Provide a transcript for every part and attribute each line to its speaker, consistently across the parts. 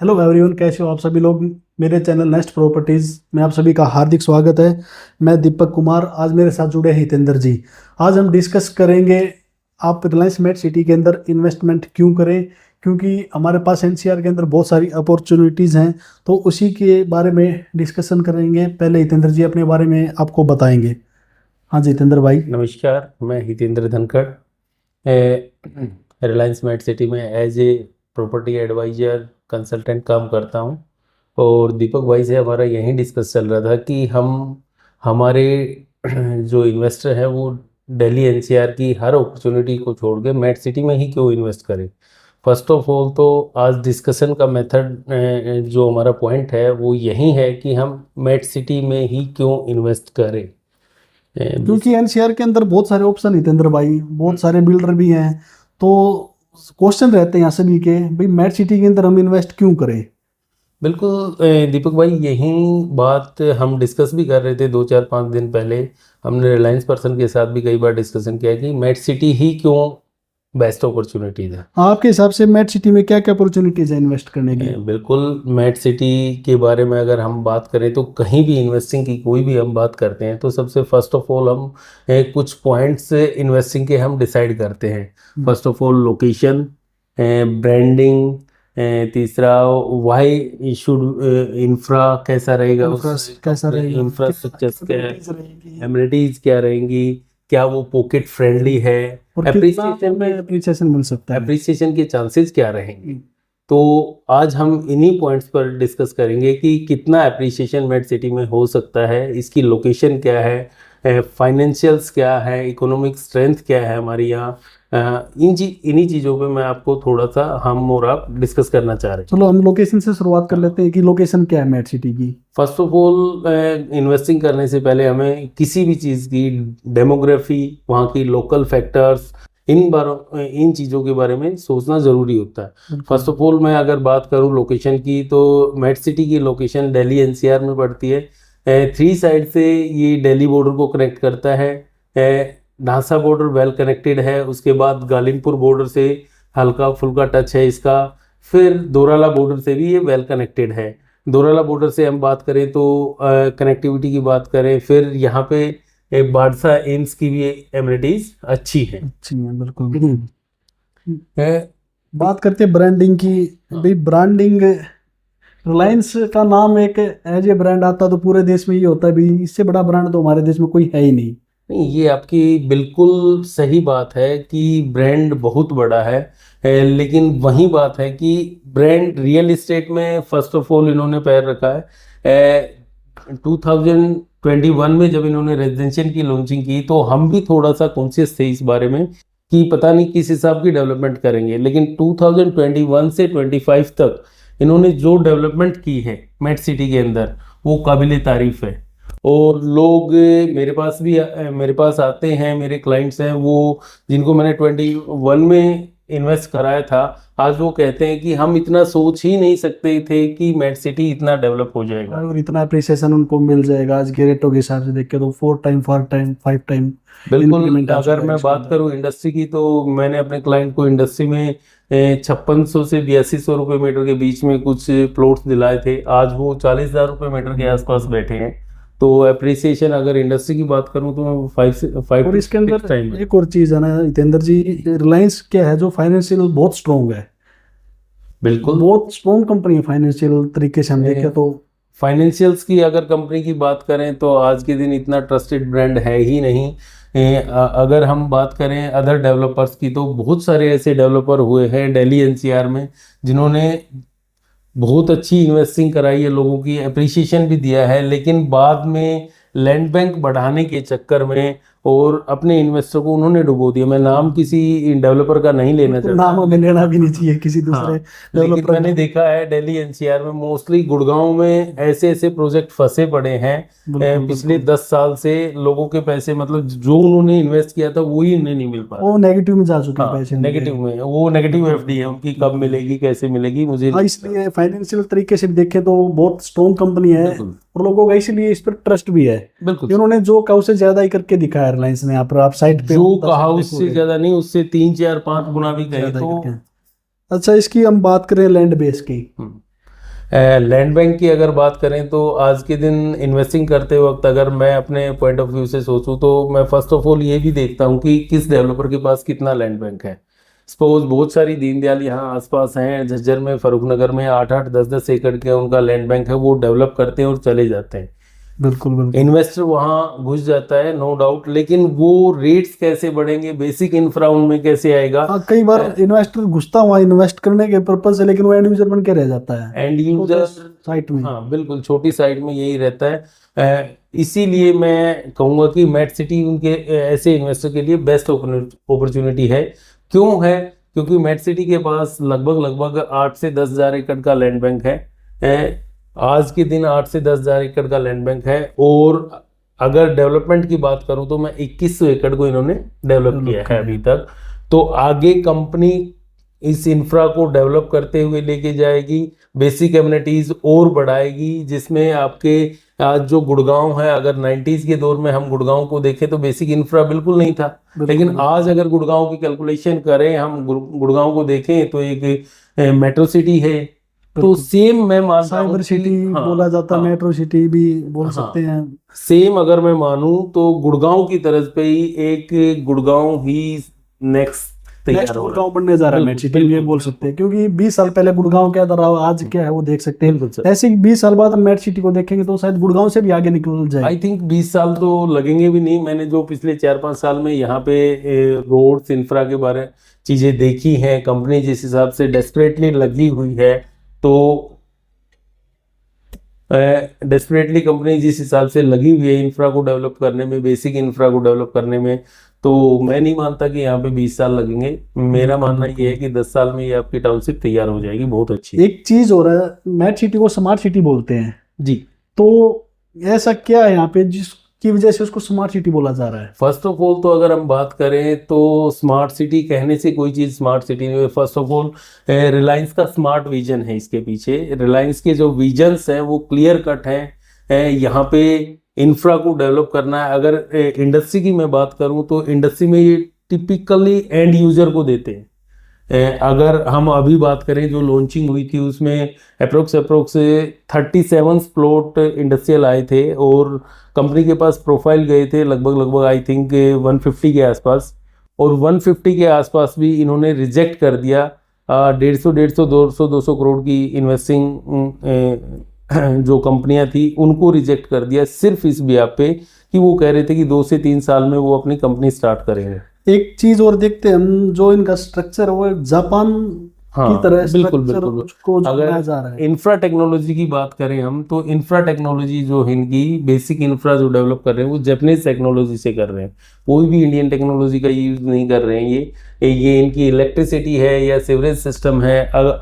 Speaker 1: Hello everyone, कैसे हो आप सभी लोग। मेरे चैनल नेस्ट प्रॉपर्टीज़ में आप सभी का हार्दिक स्वागत है। मैं दीपक कुमार, आज मेरे साथ जुड़े हैं हितेंद्र जी। आज हम डिस्कस करेंगे आप रिलायंस मेट सिटी के अंदर इन्वेस्टमेंट क्यों करें, क्योंकि हमारे पास एनसीआर के अंदर बहुत सारी अपॉर्चुनिटीज़ हैं, तो उसी के बारे में डिस्कशन करेंगे। पहले हितेंद्र जी अपने बारे में आपको बताएंगे। हाँ जी हितेंद्र भाई।
Speaker 2: नमस्कार, मैं Hitendra Dhankhar Reliance Met City में as a property adviser consultant काम करता हूं। और दीपक भाई से हमारा यही डिस्कस चल रहा था कि हम हमारे जो इन्वेस्टर हैं वो दिल्ली एनसीआर की हर अपॉर्चुनिटी को छोड़ के मेट सिटी में ही क्यों इन्वेस्ट करें। फर्स्ट ऑफ ऑल तो आज डिस्कशन का मेथड जो हमारा पॉइंट है वो यही है कि हम मेट सिटी में ही क्यों इन्वेस्ट करें।
Speaker 1: क्योंकि एनसीआर के अंदर बहुत सारे ऑप्शन हितेंद्र भाई, बहुत सारे बिल्डर भी हैं, तो क्वेश्चन रहते हैं यहाँ सभी के, भाई मेट सिटी के अंदर हम इन्वेस्ट क्यों करें।
Speaker 2: बिल्कुल दीपक भाई, यही बात हम डिस्कस भी कर रहे थे 2 4 5 दिन पहले। हमने रिलायंस पर्सन के साथ भी कई बार डिस्कशन किया कि मेट सिटी ही क्यों बेस्ट अपॉर्चुनिटीज है।
Speaker 1: आपके हिसाब से मेट सिटी में क्या क्या अपॉर्चुनिटीज है इन्वेस्ट करने की।
Speaker 2: बिल्कुल, मेट सिटी के बारे में अगर हम बात करें तो कहीं भी इन्वेस्टिंग की कोई भी हम बात करते हैं तो सबसे फर्स्ट ऑफ ऑल हम कुछ पॉइंट्स इन्वेस्टिंग के हम डिसाइड करते हैं। First of all location, branding, तीसरा वाई शुड इंफ्रा कैसा रहेगा,
Speaker 1: कैसा रहेगा,
Speaker 2: इंफ्रास्ट्रक्चर क्या है,
Speaker 1: रहेगी
Speaker 2: एमिनिटीज क्या रहेंगी, क्या वो पॉकेट फ्रेंडली है,
Speaker 1: और
Speaker 2: एप्रिसिएशन में
Speaker 1: एप्रिसिएशन मिल सकता है।
Speaker 2: एप्रिसिएशन के चांसेस क्या रहेंगे। तो आज हम इन्हीं पॉइंट्स पर डिस्कस करेंगे कि कितना एप्रिसिएशन मेट सिटी में हो सकता है, इसकी लोकेशन क्या है, फाइनेंशियल्स क्या है, इकोनॉमिक स्ट्रेंथ क्या है हमारी यहाँ। इन्हीं चीज़ों पे मैं आपको थोड़ा सा हम और आप डिस्कस करना चाह रहे हैं।
Speaker 1: चलो हम लोकेशन से शुरुआत कर लेते हैं कि लोकेशन क्या है मेट सिटी की।
Speaker 2: फर्स्ट ऑफ ऑल, इन्वेस्टिंग करने से पहले हमें किसी भी चीज़ की डेमोग्राफी, वहाँ की लोकल फैक्टर्स, इन चीज़ों के बारे में सोचना ज़रूरी होता है। फर्स्ट ऑफ ऑल, मैं अगर बात करूँ लोकेशन की तो मेट सिटी की लोकेशन दिल्ली एनसीआर में पड़ती है। 3 साइड से ये दिल्ली बॉर्डर को कनेक्ट करता है। ढांसा बॉर्डर वेल कनेक्टेड है, उसके बाद गालिमपुर बॉर्डर से हल्का फुल्का टच है इसका, फिर दोराला बॉर्डर से भी ये वेल कनेक्टेड है। दोराला बॉर्डर से हम बात करें तो कनेक्टिविटी की बात करें, फिर यहाँ पे बादशाह एम्स की भी एमिनिटीज अच्छी है।
Speaker 1: अच्छी है बिल्कुल। बात करते हैं ब्रांडिंग की। भाई ब्रांडिंग, रिलायंस का नाम एक एज ए ब्रांड आता तो पूरे देश में ये होता है, भाई इससे बड़ा ब्रांड तो हमारे देश में कोई है ही नहीं।
Speaker 2: नहीं, ये आपकी बिल्कुल सही बात है कि ब्रांड बहुत बड़ा है। लेकिन वही बात है कि ब्रांड रियल एस्टेट में फर्स्ट ऑफ ऑल इन्होंने पैर रखा है। 2021 में जब इन्होंने रेजिडेंशियल की लॉन्चिंग की तो हम भी थोड़ा सा कॉन्शियस थे इस बारे में कि पता नहीं किस हिसाब की डेवलपमेंट करेंगे, लेकिन 2021 से 25 तक इन्होंने जो डेवलपमेंट की है मेट सिटी के अंदर वो काबिल तारीफ है। और लोग मेरे पास आते हैं, मेरे क्लाइंट्स हैं वो, जिनको मैंने 21 में इन्वेस्ट कराया था, आज वो कहते हैं कि हम इतना सोच ही नहीं सकते थे कि मेट सिटी इतना डेवलप हो जाएगा
Speaker 1: और इतना अप्रिसिएशन उनको मिल जाएगा। आज के रेटों के हिसाब से देख के तो 4 टाइम 4 टाइम 5 टाइम
Speaker 2: बिल्कुल। अगर मैं बात करूं इंडस्ट्री की तो मैंने अपने क्लाइंट को इंडस्ट्री में 5600 से 8200 रुपये मीटर के बीच में कुछ प्लॉट्स दिलाए थे, आज वो 40,000 रुपये मीटर के आसपास बैठे हैं। तो अप्रिसिएशन अगर इंडस्ट्री की बात करूं तो 5
Speaker 1: और इसके अंदर
Speaker 2: टाइम
Speaker 1: एक और चीज है ना हितेंद्र जी, रिलायंस क्या है जो फाइनेंशियल बहुत स्ट्रॉन्ग है।
Speaker 2: बिल्कुल
Speaker 1: बहुत स्ट्रॉन्ग कंपनी है फाइनेंशियल तरीके से हम देखें तो।
Speaker 2: फाइनेंशियल्स की अगर कंपनी की बात करें तो आज के दिन इतना ट्रस्टेड ब्रांड है ही नहीं। अगर हम बात करें अदर डेवलपर्स की तो बहुत सारे ऐसे डेवलपर हुए हैं दिल्ली एनसीआर में जिन्होंने बहुत अच्छी इन्वेस्टिंग कराई है, लोगों की अप्रिसिएशन भी दिया है, लेकिन बाद में लैंड बैंक बढ़ाने के चक्कर में और अपने इन्वेस्टर को उन्होंने डुबो दिया। मैं नाम किसी डेवलपर का नहीं लेना चाहता,
Speaker 1: नाम हमें लेना भी नहीं चाहिए किसी दूसरे
Speaker 2: लेकिन
Speaker 1: डेवलपर
Speaker 2: मैंने देखा है दिल्ली एनसीआर में मोस्टली गुड़गांव में ऐसे ऐसे प्रोजेक्ट फंसे पड़े हैं पिछले 10 साल से। लोगों के पैसे मतलब जो उन्होंने इन्वेस्ट किया था वही उन्हें नहीं मिल पाया,
Speaker 1: वो नेगेटिव में जा चुके हैं पैसे।
Speaker 2: नेगेटिव में, वो नेगेटिव एफडी है उनकी, कब मिलेगी कैसे मिलेगी मुझे।
Speaker 1: इसलिए फाइनेंशियल तरीके से देखें तो बहुत स्ट्रॉन्ग कंपनी है और लोगों का इसलिए इस पर ट्रस्ट भी है।
Speaker 2: बिल्कुल,
Speaker 1: इन्होंने जो कहा उससे ज्यादा ही करके दिखाया रिलायंस ने। यहाँ पर आप साइट पे
Speaker 2: जो कहा उससे ज्यादा नहीं, उससे 3 4 5 गुना भी कहे तो।
Speaker 1: अच्छा, इसकी हम बात करें लैंड बेस की।
Speaker 2: लैंड बैंक की अगर बात करें तो आज के दिन इन्वेस्टिंग करते वक्त अगर मैं अपने पॉइंट ऑफ व्यू से सोचूं तो मैं फर्स्ट ऑफ ऑल ये भी देखता हूं कि किस डेवलपर के पास कितना लैंड बैंक है। सपोज बहुत सारी दीनदयाल यहाँ आसपास हैं, झज्जर में, फरुखनगर में 8-8, 10-10 एकड़ के उनका लैंड बैंक है, वो डेवलप करते हैं और चले जाते हैं।
Speaker 1: बिल्कुल बिल्कुल।
Speaker 2: इन्वेस्टर वहां घुस जाता है, नो डाउट, लेकिन वो रेट्स कैसे बढ़ेंगे, बेसिक इंफ्रा उनमें कैसे आएगा।
Speaker 1: हाँ, कई बार इन्वेस्टर घुसता हुआ इन्वेस्ट करने के पर्पज से, लेकिन वो एंड यूजर बन के रह जाता है
Speaker 2: एंड यूजर
Speaker 1: साइट में।
Speaker 2: हाँ बिल्कुल, छोटी साइट में यही रहता है। इसीलिए मैं कहूंगा कि मेट सिटी उनके ऐसे इन्वेस्टर के लिए बेस्ट अपॉर्चुनिटी है। क्यों है? क्योंकि मेट सिटी के पास लगभग 8 से 10 हजार एकड़ का लैंड बैंक है। आज के दिन 8 से 10 हजार एकड़ का लैंड बैंक है, और अगर डेवलपमेंट की बात करूं तो मैं 2100 एकड़ को इन्होंने डेवलप किया है अभी तक। तो आगे कंपनी इस इंफ्रा को डेवलप करते हुए लेके जाएगी, बेसिक एमिनिटीज और बढ़ाएगी, जिसमें आपके आज जो गुड़गांव है, अगर 90s के दौर में हम गुड़गांव को देखें तो बेसिक इंफ्रा बिल्कुल नहीं था, लेकिन आज अगर गुड़गांव की कैलकुलेशन करें, हम गुड़गांव को देखें तो एक मेट्रो सिटी है। तो सेम मैं मानता हूं,
Speaker 1: साइबर सिटी बोला जाता है, मेट्रो सिटी भी बोल सकते हैं।
Speaker 2: सेम अगर मैं मानूं तो गुड़गांव की तरफ पे ही एक गुड़गांव ही नेक्स्ट
Speaker 1: गुड़गांव बनने जा रहा है मेट सिटी, ये बोल सकते हैं, क्योंकि 20 साल पहले गुड़गांव क्या था, आज क्या है वो देख सकते हैं। ऐसे 20 साल बाद हम मेट सिटी को देखेंगे तो शायद गुड़गांव से भी आगे निकल जाए।
Speaker 2: आई थिंक 20 साल तो लगेंगे भी नहीं। मैंने जो पिछले 4-5 साल में यहाँ पे रोड्स इंफ्रा के बारे चीजें देखी हैं, कंपनी जिस हिसाब से डेस्परेटली लगी हुई है, तो डेस्परेटली कंपनी जिस हिसाब से लगी हुई है इंफ्रा को डेवलप करने में, बेसिक इंफ्रा को डेवलप करने में, तो मैं नहीं मानता कि यहाँ पे 20 साल लगेंगे। मेरा मानना ये है कि 10 साल में ये आपकी टाउनशिप तैयार हो जाएगी, बहुत अच्छी।
Speaker 1: एक चीज हो रहा है, मेट सिटी को स्मार्ट सिटी बोलते हैं
Speaker 2: जी,
Speaker 1: तो ऐसा क्या है यहाँ पे जिसकी वजह से उसको स्मार्ट सिटी बोला जा रहा है?
Speaker 2: फर्स्ट ऑफ ऑल तो अगर हम बात करें तो स्मार्ट सिटी कहने से कोई चीज स्मार्ट सिटी नहीं है। फर्स्ट ऑफ ऑल रिलायंस का स्मार्ट विजन है इसके पीछे। रिलायंस के जो विजन्स हैं वो क्लियर कट हैं। यहाँ पे इंफ्रा को डेवलप करना है। अगर इंडस्ट्री की मैं बात करूं तो इंडस्ट्री में ये टिपिकली एंड यूजर को देते हैं। अगर हम अभी बात करें जो लॉन्चिंग हुई थी उसमें अप्रोक्स 37 प्लॉट इंडस्ट्रियल आए थे, और कंपनी के पास प्रोफाइल गए थे लगभग आई थिंक 150 के आसपास, और 150 के आसपास भी इन्होंने रिजेक्ट कर दिया। 150, 200 करोड़ की इन्वेस्टिंग जो कंपनियां थी उनको रिजेक्ट कर दिया, सिर्फ इस बिहाफ पे कि वो कह रहे थे कि 2 से 3 साल में वो अपनी कंपनी स्टार्ट करेंगे।
Speaker 1: एक चीज और देखते हैं हम, जो इनका स्ट्रक्चर है वो जापान की तरह
Speaker 2: बिल्कुल। अगर इंफ्रा टेक्नोलॉजी की बात करें हम, तो इंफ्रा टेक्नोलॉजी जो इनकी बेसिक इंफ्रा जो डेवलप कर रहे हैं वो जापानीज टेक्नोलॉजी से कर रहे हैं, कोई भी इंडियन टेक्नोलॉजी का यूज नहीं कर रहे हैं। ये इनकी इलेक्ट्रिसिटी है या सीवरेज सिस्टम है।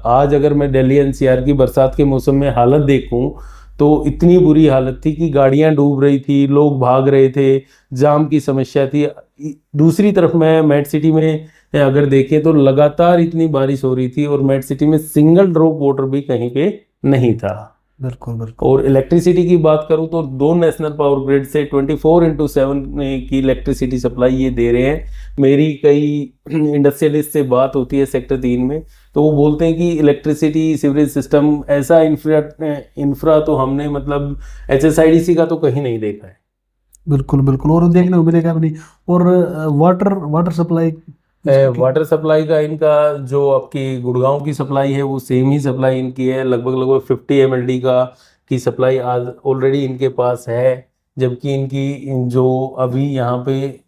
Speaker 2: आज अगर मैं दिल्ली एनसीआर की बरसात के मौसम में हालत देखूं तो इतनी बुरी हालत थी कि गाड़ियां डूब रही थी, लोग भाग रहे थे, जाम की समस्या थी। दूसरी तरफ मैं मेट सिटी में अगर देखें तो लगातार इतनी बारिश हो रही थी, और मेट सिटी में सिंगल ड्रॉप वाटर भी कहीं पे नहीं था।
Speaker 1: बिल्कुल।
Speaker 2: और इलेक्ट्रिसिटी की बात करूं तो 2 नेशनल पावर ग्रिड से 24/7 की इलेक्ट्रिसिटी सप्लाई ये दे रहे हैं। मेरी कई इंडस्ट्रियलिस्ट से बात होती है सेक्टर 3 में, तो वो बोलते हैं कि इलेक्ट्रिसिटी सीवरेज सिस्टम ऐसा इंफ्रा तो हमने मतलब HSIDC का तो कहीं नहीं देखा है।
Speaker 1: बिल्कुल, और देखने को मिलेगा भी नहीं। और वाटर सप्लाई
Speaker 2: का इनका जो आपकी गुड़गांव की सप्लाई है वो सेम ही सप्लाई इनकी है, लगभग 50 MLD की सप्लाई आज ऑलरेडी इनके पास है। जबकि इनकी जो अभी यहाँ पे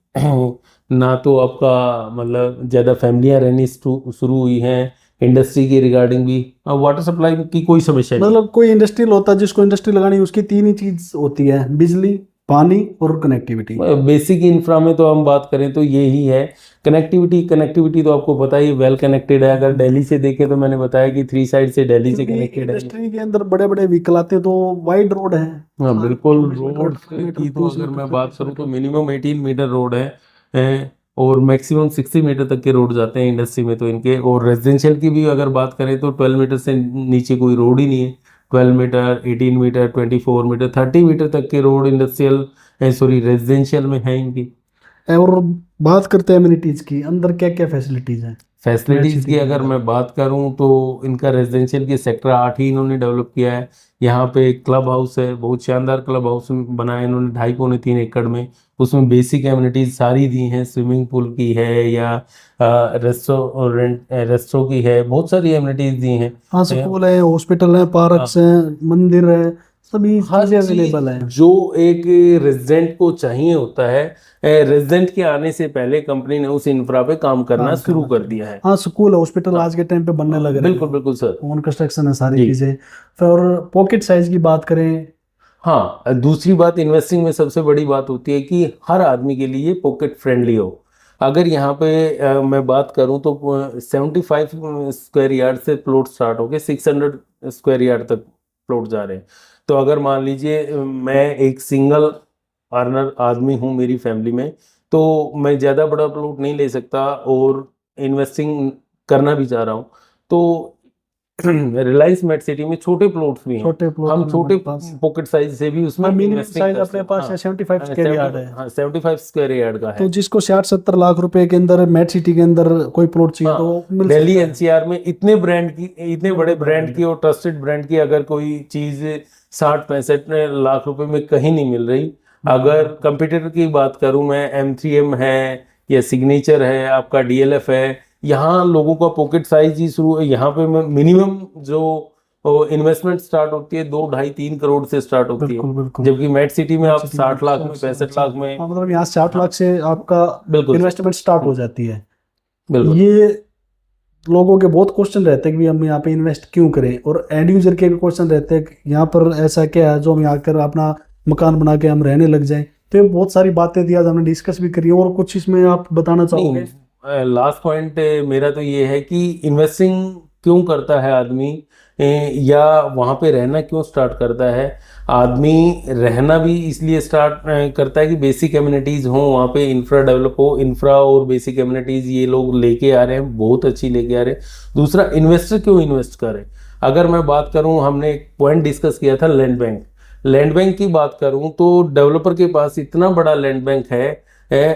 Speaker 2: ना तो आपका मतलब ज़्यादा फैमिलियाँ रहनी शुरू हुई हैं, इंडस्ट्री के रिगार्डिंग भी वाटर सप्लाई की कोई समस्या नहीं।
Speaker 1: मतलब कोई इंडस्ट्रियल होता है जिसको इंडस्ट्री लगानी, उसकी 3 ही चीज होती है, बिजली, पानी और कनेक्टिविटी।
Speaker 2: बेसिक इंफ्रा में तो हम बात करें तो ये ही है। कनेक्टिविटी तो आपको पता ही वेल कनेक्टेड है। अगर दिल्ली से देखें तो मैंने बताया कि 3 साइड से दिल्ली से कनेक्टेड है।
Speaker 1: इंडस्ट्री के अंदर बड़े बड़े व्हीकल आते हैं तो वाइड रोड है।
Speaker 2: हाँ बिल्कुल, रोड की तो अगर मैं बात करूँ तो मिनिमम 18 मीटर रोड है, और मैक्सिमम 60 मीटर तक के रोड जाते हैं इंडस्ट्री में तो इनके। और रेजिडेंशियल की भी अगर बात करें तो 12 मीटर से नीचे कोई रोड ही नहीं है। 12 मीटर, 18 मीटर, 24 मीटर, 30 मीटर तक के रोड रेजिडेंशियल में है इनकी।
Speaker 1: और बात करते हैं एमिनिटीज की, अंदर क्या क्या फैसिलिटीज हैं?
Speaker 2: फैसिलिटीज की अगर मैं बात करूं तो इनका रेजिडेंशियल के सेक्टर 8 ही इन्होंने डेवलप किया है। यहाँ पे क्लब हाउस है, बहुत शानदार क्लब हाउस बनाया इन्होंने 2.5-3 एकड़ में। उसमें बेसिक एमिनिटीज सारी दी हैं, स्विमिंग पूल की है या रेस्टोरेंट की है, बहुत सारी एमिनिटीज दी हैं।
Speaker 1: हाँ, स्कूल है, हॉस्पिटल है, पार्क्स हैं, मंदिर है, सभी
Speaker 2: हर
Speaker 1: चीजें
Speaker 2: चीज
Speaker 1: अवेलेबल है।
Speaker 2: जो एक रेजिडेंट को चाहिए होता है, रेजिडेंट के आने से पहले कंपनी ने उस इंफ्रा पे काम करना शुरू कर दिया है।
Speaker 1: हाँ, स्कूल हॉस्पिटल आज के टाइम पे बनने लग रहे हैं।
Speaker 2: बिल्कुल बिल्कुल सर।
Speaker 1: ऑन कंस्ट्रक्शन है सारी
Speaker 2: जी।
Speaker 1: चीजें। फिर पॉकेट साइज की बात करें,
Speaker 2: हाँ, दूसरी बात इन्वेस्टिंग में सबसे बड़ी बात होती है कि हर आदमी के लिए पॉकेट फ्रेंडली हो। अगर यहाँ पे मैं बात करूँ तो 75 स्क्वायर यार्ड से प्लॉट स्टार्ट होके 600 स्क्वायर यार्ड तक प्लॉट जा रहे हैं। तो अगर मान लीजिए मैं एक सिंगल अर्नर आदमी हूँ मेरी फैमिली में, तो मैं ज़्यादा बड़ा प्लॉट नहीं ले सकता और इन्वेस्टिंग करना भी चाह रहा हूँ, तो रिलायंस मेट सिटी में छोटे प्लॉट्स भी हैं।
Speaker 1: छोटे प्लॉट
Speaker 2: हम छोटे पॉकेट साइज से भी उसमें
Speaker 1: मिनिमम
Speaker 2: इन्वेस्टिंग
Speaker 1: साइज
Speaker 2: कर
Speaker 1: अपने
Speaker 2: सकते
Speaker 1: पास
Speaker 2: हैं।
Speaker 1: 75 स्क्वायर यार्ड है।
Speaker 2: हाँ, 75 स्क्वायर यार्ड का
Speaker 1: तो
Speaker 2: है।
Speaker 1: जिसको 60-70 लाख रुपए के अंदर मेट सिटी के अंदर कोई प्लॉट चाहिए
Speaker 2: हाँ,
Speaker 1: तो वो मिल
Speaker 2: दिल्ली
Speaker 1: सकता है।
Speaker 2: एनसीआर में इतने ब्रांड की, इतने बड़े ब्रांड की और ट्रस्टेड ब्रांड की अगर कोई चीज 60-65 लाख रुपए में कहीं नहीं मिल रही। अगर कंपटीटर की बात करूं मैं, M3M है या सिग्नेचर है, आपका DLF है, यहाँ लोगों का पॉकेट साइज ही शुरू है। यहाँ पे मिनिमम जो इन्वेस्टमेंट स्टार्ट होती है 2-2.5-3 करोड़ से स्टार्ट होती
Speaker 1: बिल्कुल
Speaker 2: है,
Speaker 1: बिल्कुल।
Speaker 2: जबकि मेट सिटी में आप 60 लाख में, 65 लाख में,
Speaker 1: हाँ, मतलब यहाँ 60 लाख से आपका
Speaker 2: बिल्कुल
Speaker 1: इन्वेस्टमेंट स्टार्ट हो जाती है।
Speaker 2: बिल्कुल।
Speaker 1: ये लोगों के बहुत क्वेश्चन रहते हैं कि हम यहाँ पे इन्वेस्ट क्यों करें, और एंड यूजर के भी क्वेश्चन रहते हैं कि यहाँ पर ऐसा क्या है जो हम यहाँ कर अपना मकान बना के हम रहने लग जाएं। तो ये बहुत सारी बातें थी, आज हमने डिस्कस भी करी है, और कुछ इसमें आप बताना चाहोगे?
Speaker 2: लास्ट पॉइंट मेरा तो ये है कि इन्वेस्टिंग क्यों करता है आदमी, या वहाँ पे रहना क्यों स्टार्ट करता है। आदमी रहना भी इसलिए स्टार्ट करता है कि बेसिक एमिनिटीज़ हों वहाँ पे, इंफ्रा डेवलप हो। इंफ्रा और बेसिक एमिनिटीज़ ये लोग लेके आ रहे हैं, बहुत अच्छी लेके आ रहे हैं। दूसरा, इन्वेस्टर क्यों इन्वेस्ट करे। अगर मैं बात करूँ, हमने एक पॉइंट डिस्कस किया था लैंड बैंक। लैंड बैंक की बात करूँ तो डेवलपर के पास इतना बड़ा लैंड बैंक है,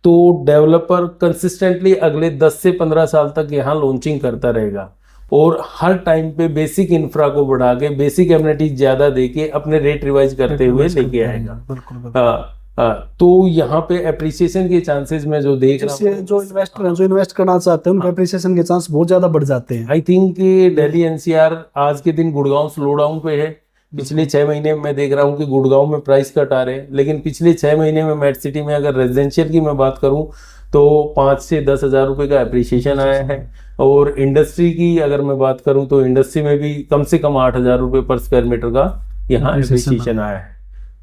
Speaker 2: तो डेवलपर कंसिस्टेंटली अगले 10 से 15 साल तक यहाँ लॉन्चिंग करता रहेगा और हर टाइम पे बेसिक इंफ्रा को बढ़ा के, बेसिक एमिनिटीज ज्यादा देके अपने रेट रिवाइज करते हुए लेके आएगा। तो यहाँ पे एप्रिसिएशन के चांसेस में जो देख रहा हूँ,
Speaker 1: जो इन्वेस्टर हैं, जो इन्वेस्ट करना चाहते हैं, उनके एप्रिसिएशन के चांस बहुत ज्यादा बढ़ जाते हैं।
Speaker 2: आई थिंक दिल्ली NCR आज के दिन गुड़गांव स्लो डाउन पे है। पिछले 6 महीने में मैं देख रहा हूँ कि गुड़गांव में प्राइस कट आ रहे हैं, लेकिन पिछले 6 महीने में मेट सिटी में अगर रेजिडेंशियल की मैं बात करूँ तो 5 से 10 हज़ार रुपये का एप्रिसिएशन आया है। और इंडस्ट्री की अगर मैं बात करूँ तो इंडस्ट्री में भी कम से कम 8,000 रुपये पर स्क्वायर मीटर का यहाँ एप्रिसिएशन आया है।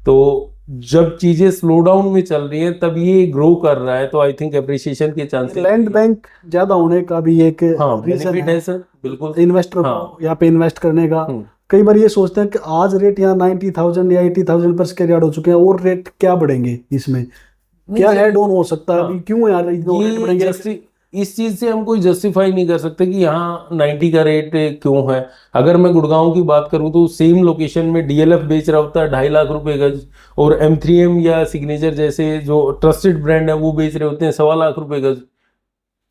Speaker 2: तो जब चीजें स्लो डाउन में चल रही हैं तब ये ग्रो कर रहा है, तो आई थिंक एप्रिसिएशन के चांसेस,
Speaker 1: लैंड बैंक ज्यादा होने का भी एक
Speaker 2: बेनिफिट है सर। बिल्कुल,
Speaker 1: इन्वेस्टर को यहाँ पे इन्वेस्ट करने का। कई बार ये सोचते हैं कि आज रेट यहाँ 90,000 या 80,000 पर स्क्वायर यार्ड हो चुके हैं, और रेट क्या बढ़ेंगे, इसमें क्या हेड ऑन हो सकता है? अभी क्यों यार इतना रेट बढ़ेंगे?
Speaker 2: इस चीज से हम कोई जस्टिफाई नहीं कर सकते कि यहाँ 90 का रेट क्यों है। अगर मैं गुड़गांव की बात करूं तो सेम लोकेशन में DLF बेच रहा होता है 2.5 लाख रुपए गज, और M3M या सिग्नेचर जैसे जो ट्रस्टेड ब्रांड है वो बेच रहे होते हैं 1.25 लाख रुपए गज।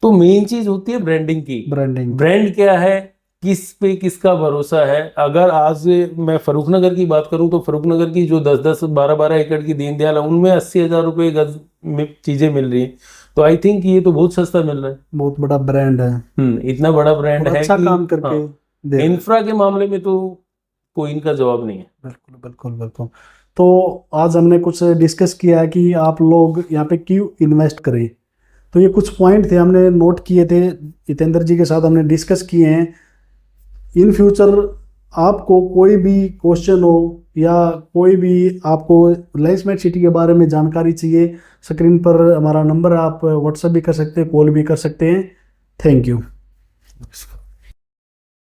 Speaker 2: तो मेन चीज होती है ब्रांडिंग की। ब्रांड क्या है, किस पे किसका भरोसा है। अगर आज मैं फरूखनगर की बात करूं तो फरूखनगर की जो 10-10, 12-12 एकड़ की दीनदयाल है, उनमें 80,000 रुपए गज में चीजें मिल रही है। तो आई थिंक ये तो बहुत सस्ता मिल रहा है।
Speaker 1: बहुत बड़ा ब्रांड है।
Speaker 2: इतना बड़ा ब्रांड है
Speaker 1: अच्छा काम करके
Speaker 2: इंफ्रा के मामले में तो कोई इनका जवाब नहीं है।
Speaker 1: बिल्कुल बिल्कुल बिल्कुल। तो आज हमने कुछ डिस्कस किया है कि आप लोग यहाँ पे क्यों इन्वेस्ट करें। तो ये कुछ पॉइंट थे, हमने नोट किए थे, जितेंद्र जी के साथ हमने डिस्कस किए हैं। इन फ्यूचर आपको कोई भी क्वेश्चन हो या कोई भी आपको रिलायंस मेट सिटी के बारे में जानकारी चाहिए, स्क्रीन पर हमारा नंबर, आप व्हाट्सएप भी कर सकते हैं, कॉल भी कर सकते हैं। Thank you.